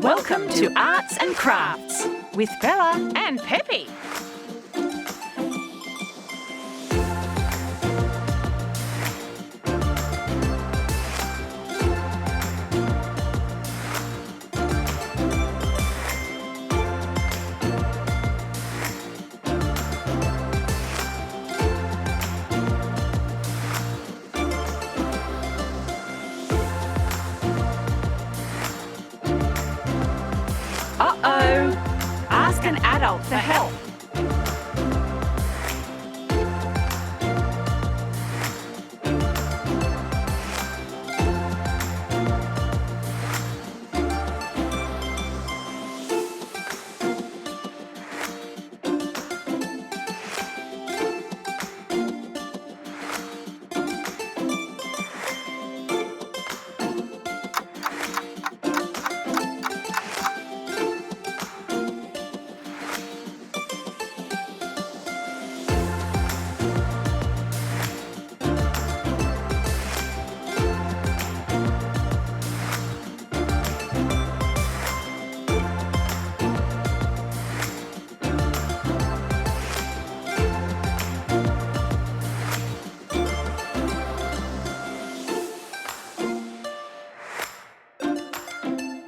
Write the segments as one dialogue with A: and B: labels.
A: Welcome to Arts and Crafts with Bella and Peppy. Uh-oh! Ask an adult for help.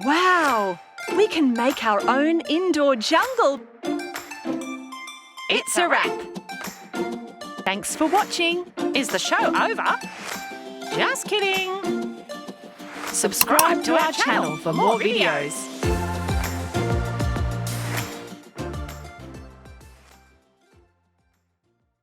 A: Wow! We can make our own indoor jungle. It's a wrap. Thanks for watching. Is the show over? Just kidding. Subscribe to our channel for more videos.